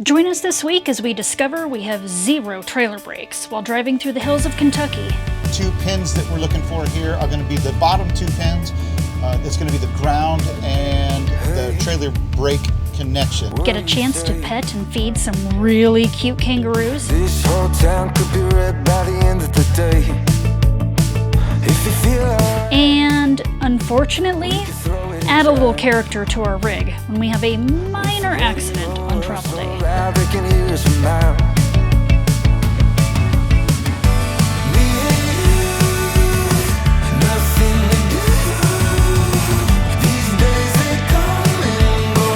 Join us this week as we discover we have 0 trailer brakes while driving through the hills of Kentucky. 2 pins that we're looking for here are going to be the bottom 2 pins. It's going to be the ground and the trailer brake connection. Get a chance to pet and feed some really cute kangaroos. This whole town could be red by the end of the day. If you feel And unfortunately, add a little character to our rig when we have a minor accident on travel day. they can hear us from now. Me and you, nothing to do. These days they come and go.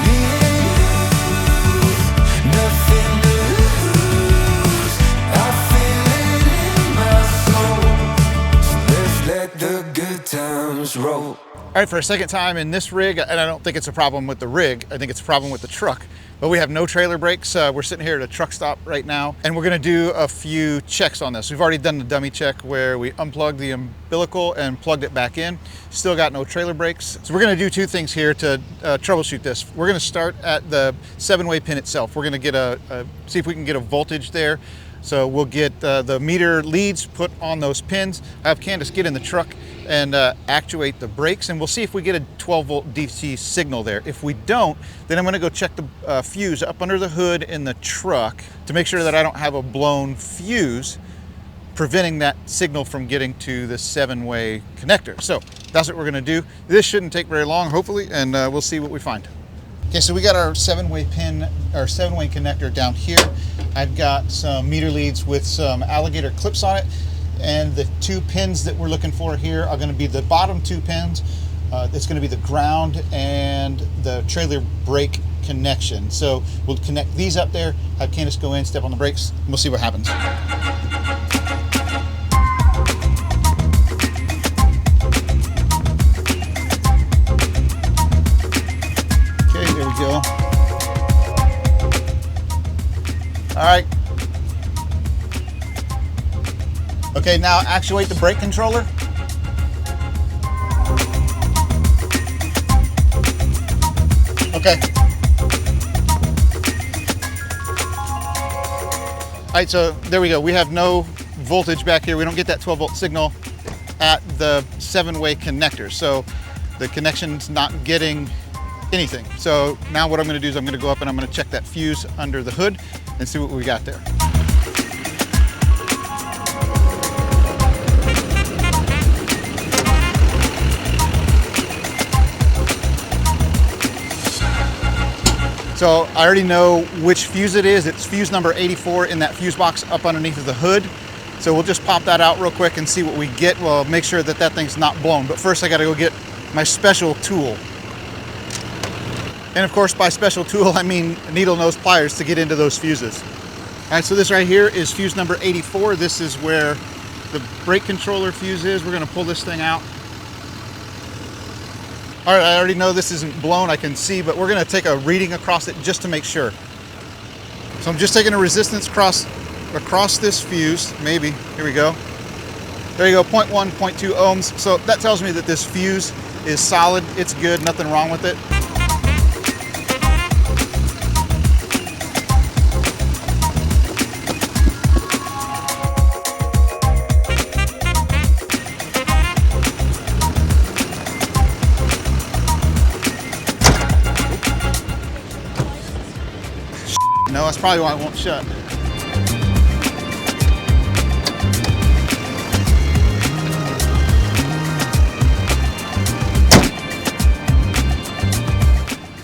Me and you, nothing to lose. I feel it in my soul. So let's let the good times roll. All right, for a second time in this rig, and I don't think it's a problem with the rig, I think it's a problem with the truck, but we have no trailer brakes. We're sitting here at a truck stop right now, and we're gonna do a few checks on this. We've already done the dummy check where we unplugged the umbilical and plugged it back in. Still got no trailer brakes. So we're gonna do 2 things here to troubleshoot this. We're gonna start at the 7-way pin itself. We're gonna get see if we can get a voltage there. So we'll get the meter leads put on those pins. I have Candace get in the truck and actuate the brakes, and we'll see if we get a 12-volt DC signal there. If we don't, then I'm gonna go check the fuse up under the hood in the truck to make sure that I don't have a blown fuse preventing that signal from getting to the 7-way connector. So that's what we're gonna do. This shouldn't take very long, hopefully, and we'll see what we find. Okay, so we got our 7-way pin, our 7-way connector down here. I've got some meter leads with some alligator clips on it, and the 2 pins that we're looking for here are going to be the bottom 2 pins. It's going to be the ground and the trailer brake connection. So we'll connect these up there, have Candace go in, step on the brakes, and we'll see what happens. Okay, there we go. All right. Okay, now actuate the brake controller. Okay. All right, so there we go. We have no voltage back here. We don't get that 12-volt signal at the 7-way connector. So the connection's not getting anything. So now what I'm gonna do is I'm gonna go up and I'm gonna check that fuse under the hood and see what we got there. So I already know which fuse it is. It's fuse number 84 in that fuse box up underneath of the hood. So we'll just pop that out real quick and see what we get. We'll make sure that that thing's not blown. But first I gotta go get my special tool. And of course, by special tool, I mean needle nose pliers to get into those fuses. All right, so this right here is fuse number 84. This is where the brake controller fuse is. We're gonna pull this thing out. All right, I already know this isn't blown, I can see, but we're gonna take a reading across it just to make sure. So I'm just taking a resistance across this fuse, maybe, here we go. There you go, 0.1, 0.2 ohms. So that tells me that this fuse is solid, it's good, nothing wrong with it. No, that's probably why it won't shut.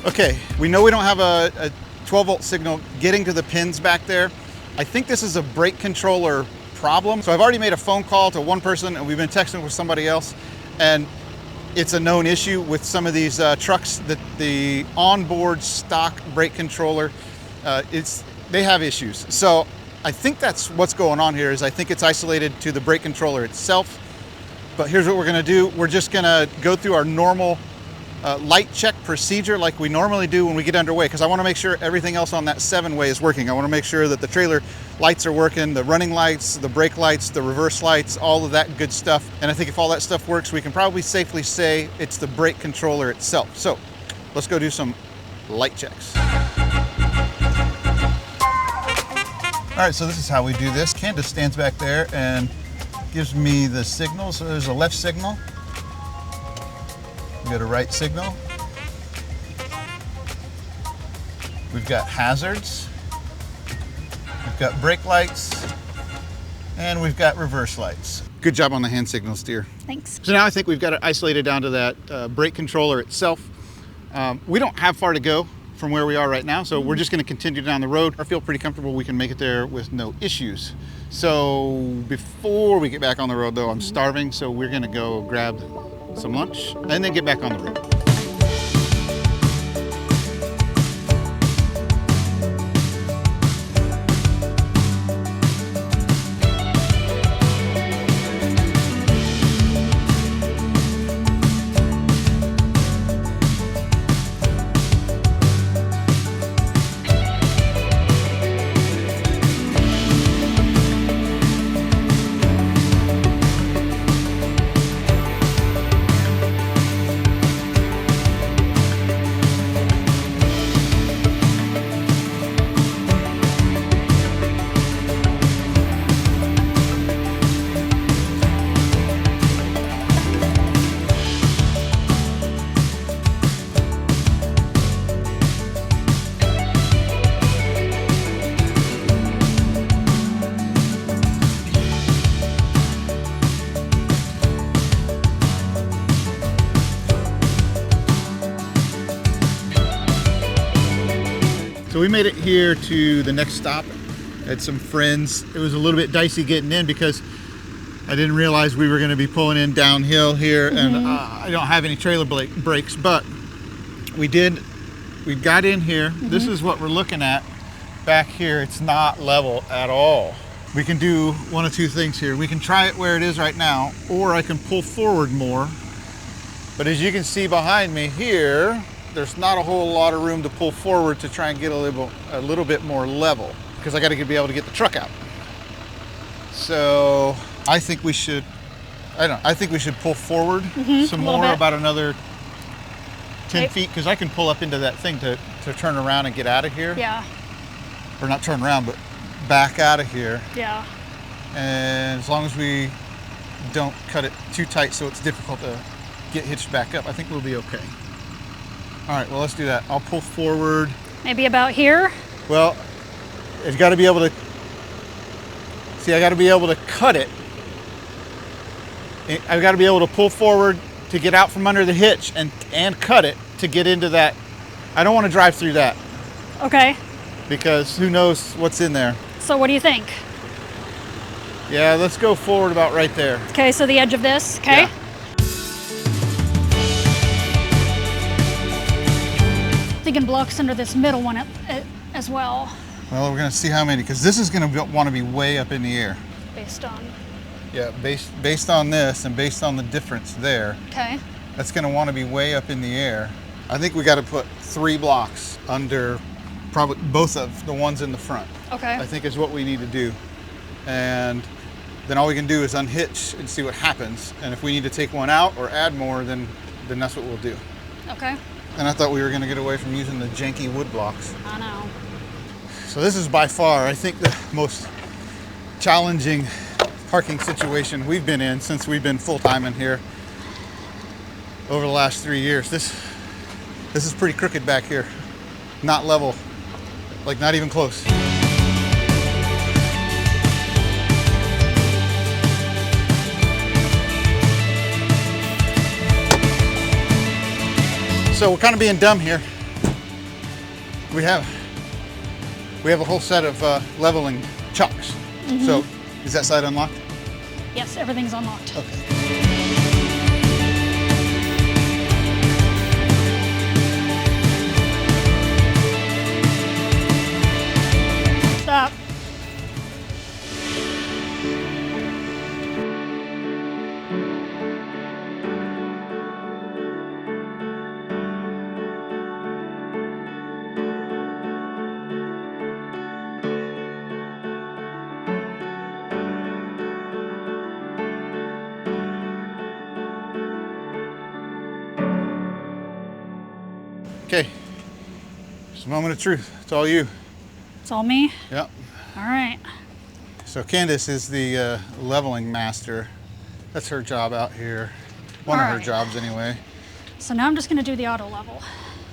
Okay, we know we don't have a 12-volt signal getting to the pins back there. I think this is a brake controller problem. So I've already made a phone call to one person and we've been texting with somebody else, and it's a known issue with some of these trucks that the onboard stock brake controller, they have issues. So I think that's what's going on here. Is I think it's isolated to the brake controller itself. But here's what we're gonna do. We're just gonna go through our normal light check procedure like we normally do when we get underway, because I wanna make sure everything else on that 7-way is working. I wanna make sure that the trailer lights are working, the running lights, the brake lights, the reverse lights, all of that good stuff. And I think if all that stuff works, we can probably safely say it's the brake controller itself. So let's go do some light checks. All right, so this is how we do this. Candace stands back there and gives me the signal. So there's a left signal. We got a right signal. We've got hazards. We've got brake lights. And we've got reverse lights. Good job on the hand signals, dear. Thanks. So now I think we've got it isolated down to that brake controller itself. We don't have far to go from where we are right now, so we're just going to continue down the road. I feel pretty comfortable we can make it there with no issues. So before we get back on the road though, I'm starving, so we're going to go grab some lunch and then get back on the road. So we made it here to the next stop. Had some friends. It was a little bit dicey getting in because I didn't realize we were going to be pulling in downhill here, and I don't have any trailer brakes, but we did. We got in here. This is what we're looking at back here. It's not level at all. We can do one of two things here. We can try it where it is right now, or I can pull forward more. But as you can see behind me here, there's not a whole lot of room to pull forward to try and get a little bit more level, because I got to be able to get the truck out. So I think we should, I think we should pull forward some more, about another 10 feet, because I can pull up into that thing to turn around and get out of here. Yeah. Or not turn around, but back out of here. Yeah. And as long as we don't cut it too tight so it's difficult to get hitched back up, I think we'll be okay. All right, well, let's do that. I'll pull forward. Maybe about here? Well, it's got to be able to, see, I got to be able to cut it. I've got to be able to pull forward to get out from under the hitch and cut it to get into that. I don't want to drive through that. Okay. Because who knows what's in there. So what do you think? Yeah, let's go forward about right there. Okay, so the edge of this, okay? Yeah. Thinking blocks under this middle one as well. Well, we're going to see how many, because this is going to want to be way up in the air. Based on? Yeah, based on this and based on the difference there. Okay. That's going to want to be way up in the air. I think we got to put 3 blocks under probably both of the ones in the front. Okay. I think is what we need to do. And then all we can do is unhitch and see what happens. And if we need to take one out or add more, then that's what we'll do. Okay. And I thought we were going to get away from using the janky wood blocks. I know. So this is by far, I think, the most challenging parking situation we've been in since we've been full-time in here over the last 3 years. This is pretty crooked back here. Not level, like not even close. So we're kind of being dumb here. We have a whole set of leveling chocks. So is that side unlocked? Yes, everything's unlocked. Okay. Stop. Okay, just a moment of truth. It's all you. It's all me? Yep. All right. So Candace is the leveling master. That's her job out here. One of her Alright. jobs anyway. So now I'm just gonna do the auto level.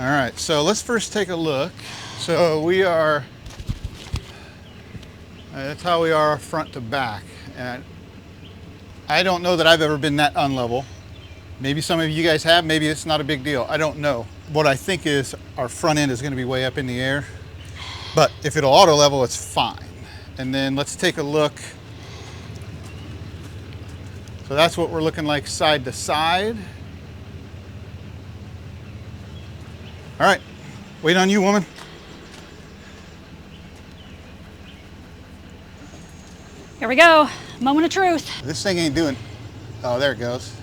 All right, so let's first take a look. So we are, that's how we are front to back. And I don't know that I've ever been that unlevel. Maybe some of you guys have, maybe it's not a big deal. I don't know. What I think is our front end is gonna be way up in the air. But if it'll auto level, it's fine. And then let's take a look. So that's what we're looking like side to side. All right, wait on you, woman. Here we go. Moment of truth. This thing ain't doing, oh, there it goes.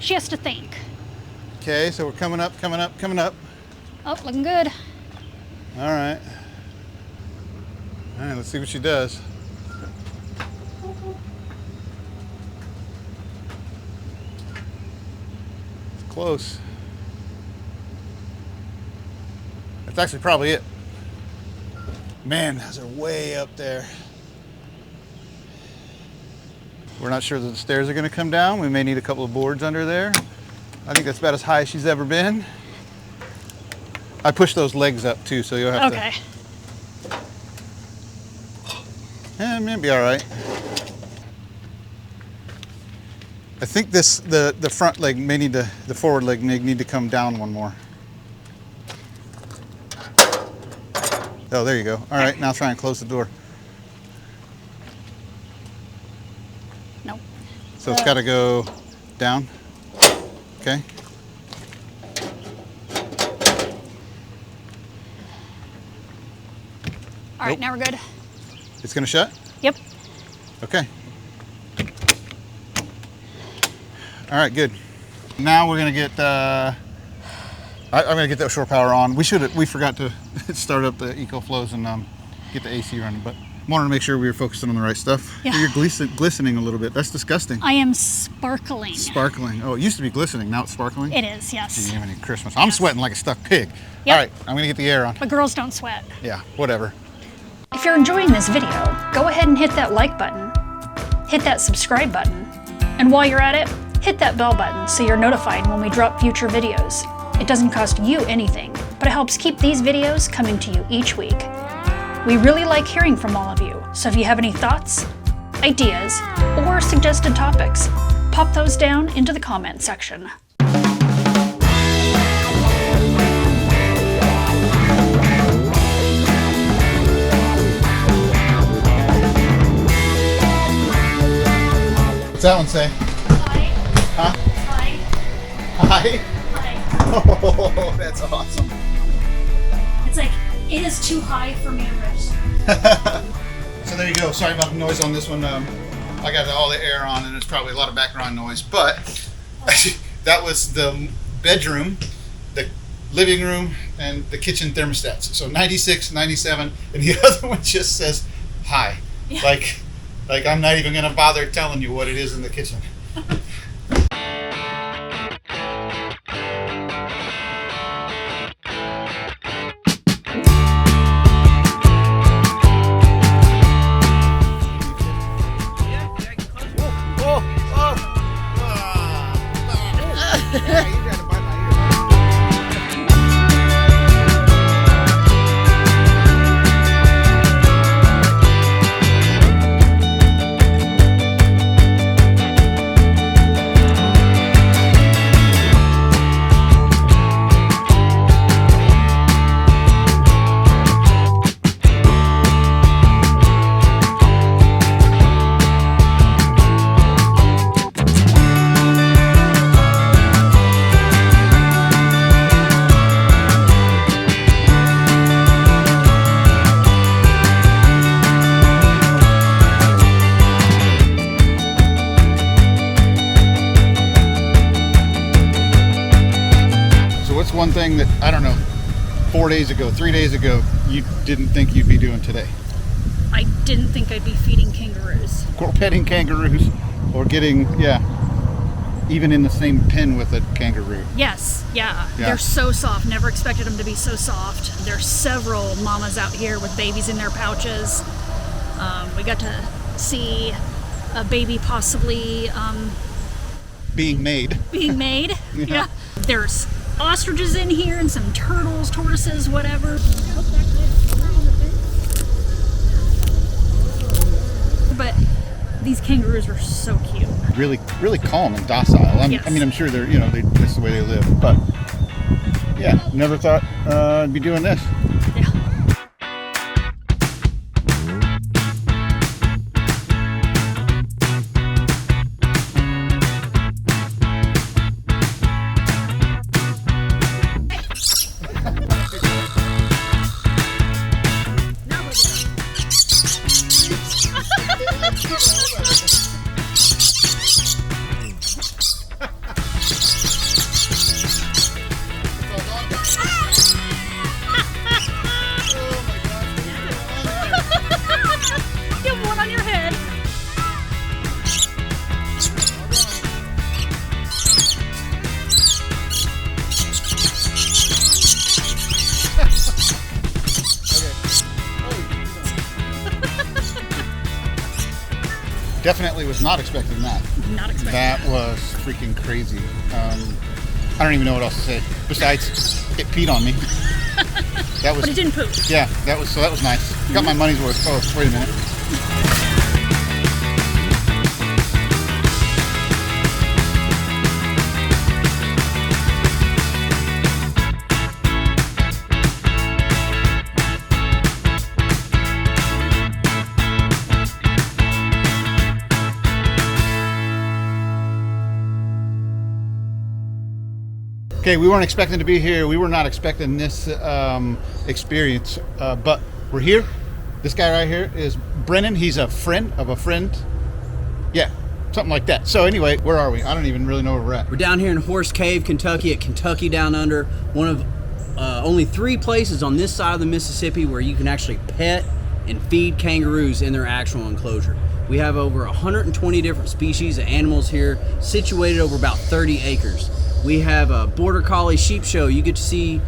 She has to think. Okay, so we're coming up, coming up, coming up. Oh, looking good. All right. All right, let's see what she does. It's close. That's actually probably it. Man, those are way up there. We're not sure that the stairs are gonna come down. We may need a couple of boards under there. I think that's about as high as she's ever been. I pushed those legs up too, so you'll have Okay. to. Yeah, maybe all right. I think the front leg may need to, the forward leg may need to come down one more. Oh, there you go. All right, now try and close the door. Nope. So it's got to go down. Okay. All right, Nope. now we're good. It's going to shut? Yep. Okay. All right, good. Now we're gonna get. I'm gonna get that shore power on. We forgot to start up the EcoFlows and get the AC running, but wanted to make sure we were focusing on the right stuff. Yeah. You're glistening a little bit. That's disgusting. I am sparkling. Sparkling. Oh, it used to be glistening. Now it's sparkling. It is, yes. Gee, even Christmas. I'm sweating like a stuck pig. Yep. All right, I'm gonna get the air on. But girls don't sweat. Yeah, whatever. If you're enjoying this video, go ahead and hit that like button, hit that subscribe button, and while you're at it, hit that bell button so you're notified when we drop future videos. It doesn't cost you anything, but it helps keep these videos coming to you each week. We really like hearing from all of you, so if you have any thoughts, ideas, or suggested topics, pop those down into the comment section. What's that one say? Hi. Huh? Hi. Hi. Hi. Oh, that's awesome. It's like, it is too high for me to reach. So there you go. Sorry about the noise on this one. I got all the air on and it's probably a lot of background noise, but that was the bedroom, the living room, and the kitchen thermostats. So 96, 97, and the other one just says hi. Yeah. Like I'm not even gonna bother telling you what it is in the kitchen. One thing that, I don't know, 4 days ago, 3 days ago, you didn't think you'd be doing today? I didn't think I'd be feeding kangaroos. Or petting kangaroos, or getting, yeah. even in the same pen with a kangaroo. Yes, yeah. They're so soft. Never expected them to be so soft. There's several mamas out here with babies in their pouches. We got to see a baby possibly Being made. Yeah. There's ostriches in here and some turtles, tortoises, whatever. But these kangaroos are so cute. Really calm and docile. I mean, I'm sure they're, that's the way they live. But yeah, never thought I'd be doing this. Yeah. You have one on your head. Definitely was not expecting that. Not expecting that. That was freaking crazy. I don't even know what else to say. Besides, it peed on me. That was. But it didn't poop. Yeah, that was nice. Got my money's worth. Oh, wait a minute. Okay, we weren't expecting to be here. We were not expecting this experience, but we're here. This guy right here is Brennan. He's a friend of a friend. Yeah, something like that. So anyway, where are we? I don't even really know where we're at. We're down here in Horse Cave, Kentucky, at Kentucky Down Under. One of only 3 places on this side of the Mississippi where you can actually pet and feed kangaroos in their actual enclosure. We have over 120 different species of animals here, situated over about 30 acres. We have a border collie sheep show. You get to see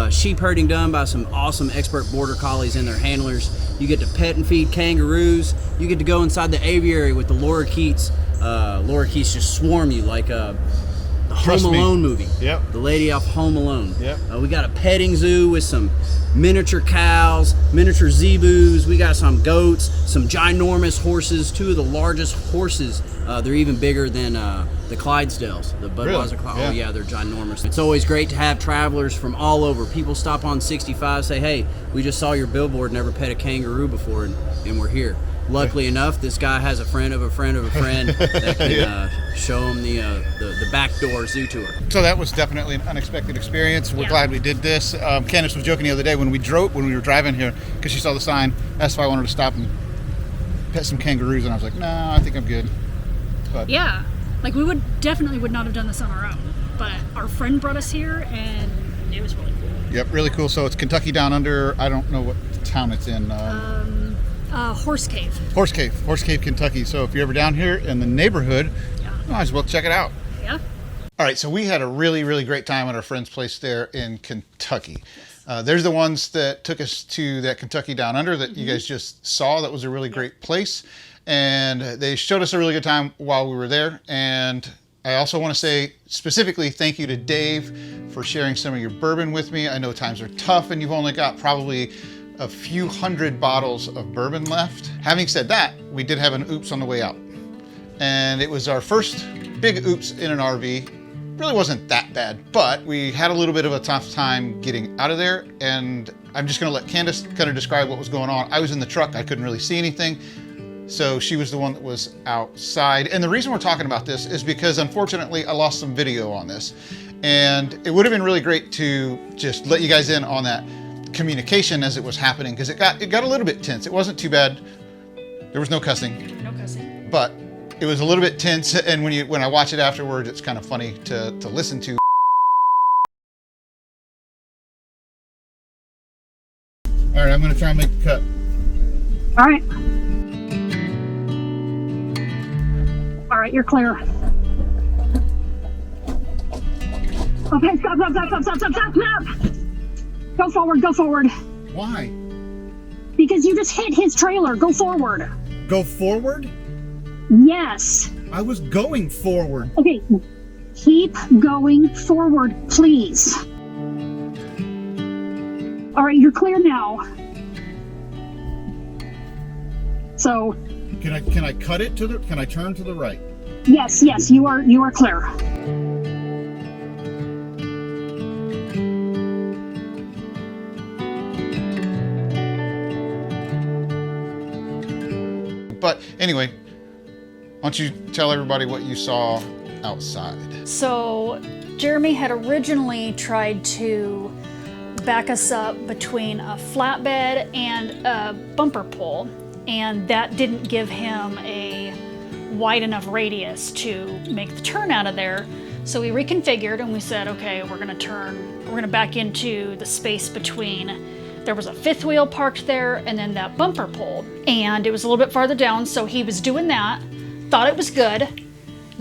sheep herding done by some awesome expert border collies and their handlers. You get to pet and feed kangaroos. You get to go inside the aviary with the lorikeets. Lorikeets just swarm you like the Home Alone movie. Yep. The lady off Home Alone. Yep. We got a petting zoo with some miniature cows, miniature zebus. We got some goats, some ginormous horses, 2 of the largest horses. They're even bigger than the Clydesdales, the Budweiser. Really? Oh yeah, they're ginormous. It's always great to have travelers from all over. People stop on 65, say, hey, we just saw your billboard, never pet a kangaroo before, and we're here. Luckily enough, this guy has a friend of a friend of a friend that can show him the backdoor zoo tour. So that was definitely an unexpected experience. We're glad we did this. Candace was joking the other day when we were driving here, because she saw the sign, asked if I wanted to stop and pet some kangaroos, and I was like, no, I think I'm good. But yeah, like we would not have done this on our own, but our friend brought us here and it was really cool. Yep, really cool. So it's Kentucky Down Under. I don't know what town it's in. Horse Cave. Horse Cave, Kentucky. So if you're ever down here in the neighborhood, might as well check it out. Yeah. All right, so we had a really, really great time at our friend's place there in Kentucky. There's the ones that took us to that Kentucky Down Under that you guys just saw. That was a really great place. And they showed us a really good time while we were there. And I also want to say specifically thank you to Dave for sharing some of your bourbon with me. I know times are tough and you've only got probably a few hundred bottles of bourbon left. Having said that, we did have an oops on the way out. And it was our first big oops in an RV. Really wasn't that bad, but we had a little bit of a tough time getting out of there. And I'm just gonna let Candace kind of describe what was going on. I was in the truck, I couldn't really see anything. So she was the one that was outside. And the reason we're talking about this is because unfortunately I lost some video on this. And it would have been really great to just let you guys in on that communication as it was happening, because it got a little bit tense. It wasn't too bad. There was no cussing. No cussing. But it was a little bit tense, and when I watch it afterwards, it's kind of funny to listen to. All right, I'm gonna try and make a cut. All right. All right, you're clear. Okay, stop. Go forward, go forward. Why? Because you just hit his trailer. Go forward. Go forward? Yes. I was going forward. Okay, keep going forward, please. All right, you're clear now. So, Can I cut it to the? Can I turn to the right? yes, you are clear. But anyway, why don't you tell everybody what you saw outside? So, Jeremy had originally tried to back us up between a flatbed and a bumper pole, and that didn't give him a wide enough radius to make the turn out of there. So we reconfigured and we said, okay, we're gonna back into the space between. There was a fifth wheel parked there and then that bumper pole. And it was a little bit farther down, so he was doing that, thought it was good.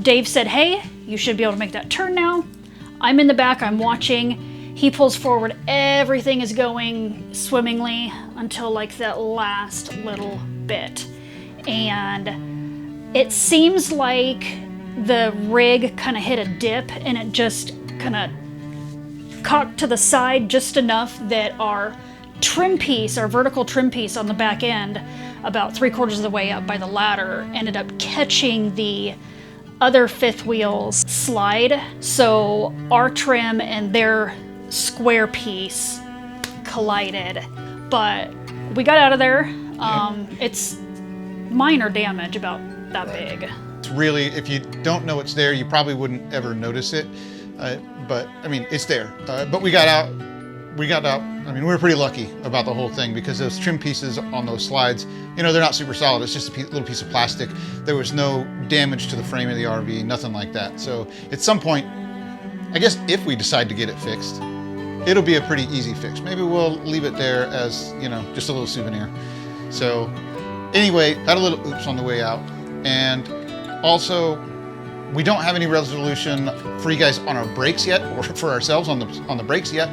Dave said, hey, you should be able to make that turn now. I'm in the back, I'm watching. He pulls forward, everything is going swimmingly until like that last little bit. And it seems like the rig kind of hit a dip and it just kind of cocked to the side just enough that our trim piece, our vertical trim piece on the back end, about 3/4 of the way up by the ladder, ended up catching the other fifth wheel's slide. So our trim and their square piece collided, but we got out of there. It's minor damage, about that big. It's really, if you don't know it's there, you probably wouldn't ever notice it. But I mean, it's there. But we got out. I mean, we were pretty lucky about the whole thing because those trim pieces on those slides, you know, they're not super solid. It's just a little piece of plastic. There was no damage to the frame of the RV, nothing like that. So at some point, I guess if we decide to get it fixed, it'll be a pretty easy fix. Maybe we'll leave it there as, you know, just a little souvenir. So anyway, had a little oops on the way out. And also, we don't have any resolution for you guys on our brakes yet, or for ourselves on the brakes yet.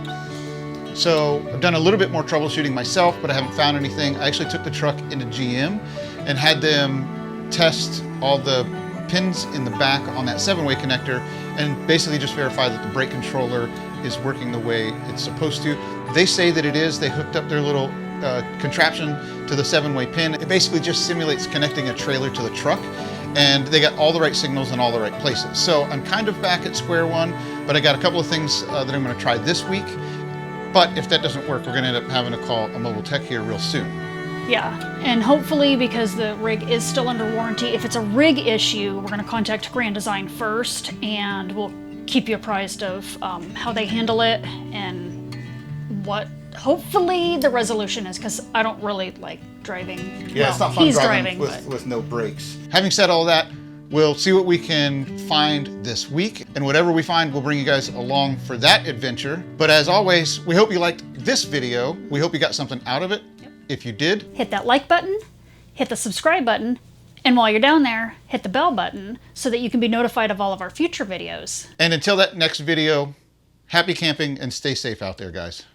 So I've done a little bit more troubleshooting myself, but I haven't found anything. I actually took the truck into GM and had them test all the pins in the back on that 7-way connector and basically just verify that the brake controller is working the way it's supposed to. They say that it is. They hooked up their little contraption to the 7-way pin. It basically just simulates connecting a trailer to the truck, and they got all the right signals in all the right places. So I'm kind of back at square one, but I got a couple of things that I'm gonna try this week. But if that doesn't work, we're gonna end up having to call a mobile tech here real soon. Yeah, and hopefully, because the rig is still under warranty, if it's a rig issue, we're gonna contact Grand Design first, and we'll keep you apprised of how they handle it and what hopefully the resolution is, because I don't really like driving. Yeah, it's not fun he's driving but... with no brakes. Having said all that, we'll see what we can find this week, and whatever we find, we'll bring you guys along for that adventure. But as always, we hope you liked this video. We hope you got something out of it. Yep. If you did, hit that like button, hit the subscribe button, and while you're down there, hit the bell button so that you can be notified of all of our future videos. And until that next video, happy camping and stay safe out there, guys.